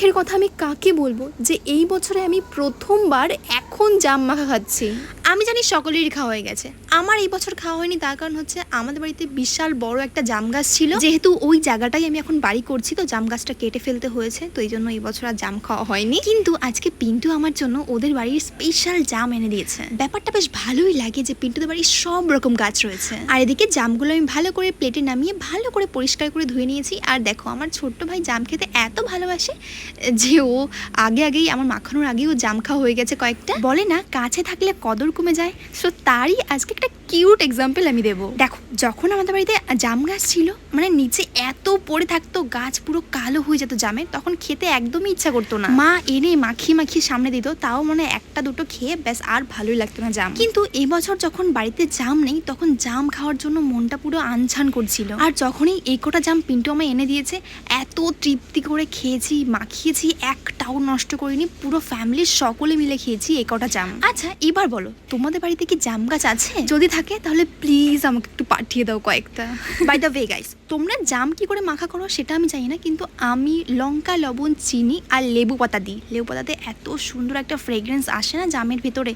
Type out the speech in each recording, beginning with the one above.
দুঃখের কথা আমি কাকে বলবো যে এই বছরে আমি প্রথমবার এখন জাম মাখা খাচ্ছি। আমি জানি সকলেরই খাওয়া হয়ে গেছে, আমার এই বছর খাওয়া হয়নি। তার কারণ হচ্ছে আমাদের বাড়িতে বিশাল বড় একটা জাম গাছ ছিল, যেহেতু ওই জায়গাটাই আমি এখন বাড়ি করছি, তো জাম গাছটা কেটে ফেলতে হয়েছে, তো এই জন্য এই বছর আর জাম খাওয়া হয়নি। কিন্তু আজকে পিন্টু আমার জন্য ওদের বাড়ির স্পেশাল জাম এনে দিয়েছে। ব্যাপারটা বেশ ভালোই লাগে যে পিন্টুদের বাড়ির সব রকম গাছ রয়েছে। আর এদিকে জামগুলো আমি ভালো করে প্লেটে নামিয়ে ভালো করে পরিষ্কার করে ধুয়ে নিয়েছি। আর দেখো আমার ছোট্ট ভাই জাম খেতে এত ভালোবাসে যে ও আগেই আমার মাখানোর আগেই ও জাম খাওয়া হয়ে গেছে কয়েকটা। বলে না কাছে থাকলে কদর কমে যায়, সো তারই আজকে একটা কিউট এক্সাম্পল আমি দেবো। দেখো যখন আমাদের বাড়িতে জাম গাছ ছিল, মানে নিচে এত পড়ে থাকতো, গাছ পুরো কালো হয়ে যেত জামের, তখন খেতে একদমই ইচ্ছা করতো না। মা এনে মাখিয়ে সামনে দিত, তাও মানে একটা দুটো খেয়ে ব্যাস আর ভালোই লাগতো না জাম। কিন্তু এবছর যখন বাড়িতে জাম নেই, তখন জাম খাওয়ার জন্য মনটা পুরো আনছান করছিল। আর যখনই এই কটা জাম পিন্টু আমায় এনে দিয়েছে, এত তৃপ্তি করে খেয়েছি, মাখিয়েছি, একটাও নষ্ট করিনি, পুরো ফ্যামিলির সকলে মিলে খেয়েছি এই কটা জাম। আচ্ছা এবার বলো তোমাদের বাড়িতে কি জাম গাছ আছে? যদি থাকে তাহলে প্লিজ আমাকে একটু পাঠিয়ে দাও কয়েকটা। বাই দ্য ওয়ে গাইস, তোমরা জাম কি করে মাখা করো সেটা আমি জানি না, কিন্তু আমি লঙ্কা, লবণ, চিনি আর লেবু পাতা দিই। লেবু পাতাতে এত সুন্দর একটা ফ্রেগ্রেন্স আসে না জামের ভিতরে,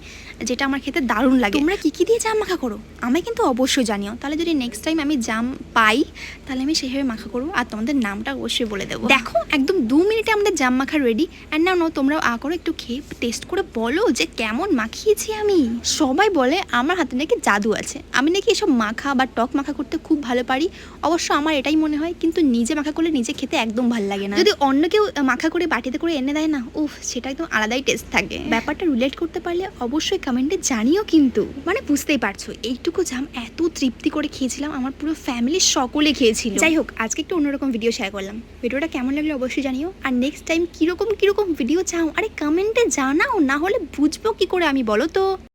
যেটা আমার খেতে দারুণ লাগে। তোমরা কি দিয়ে জাম মাখা করো আমায় কিন্তু অবশ্যই জানিও, তাহলে যদি নেক্সট টাইম আমি জাম পাই তাহলে আমি সেইভাবে মাখা করবো, আর তোমাদের নামটা অবশ্যই বলে দেবো। দেখো একদম 2 মিনিটে আমাদের জাম মাখা রেডি। অ্যান্ড নাও তোমরাও করো, একটু খেয়ে টেস্ট করে বলো যে কেমন মাখিয়েছি আমি। সবাই বলে আমার হাতে নাকি জাদু আছে, আমি নাকি এসব মাখা বা টক মাখা করতে খুব ভালো পারি। অবশ্য আমার এটাই মনে হয়, কিন্তু নিজে মাখা করলে নিজে খেতে একদম ভালো লাগে না। যদি অন্য কেউ মাখা করে বাটিতে করে এনে দেয় না, উফ সেটা একদম আলাদাই টেস্ট থাকে। ব্যাপারটা রিলেট করতে পারলে অবশ্যই কমেন্টে জানিও। কিন্তু মানে বুঝতেই পারছো এইটুকু জাম এত তৃপ্তি করে খেয়েছিলাম, আমার পুরো ফ্যামিলির সকলে খেয়েছিল। যাই হোক আজকে একটু অন্যরকম ভিডিও শেয়ার করলাম, ভিডিওটা কেমন লাগলো অবশ্যই জানিও। আর নেক্সট টাইম কিরকম ভিডিও চাও আরে কমেন্টে জানাও, না হলে বুঝবো কি করে আমি, বলো তো।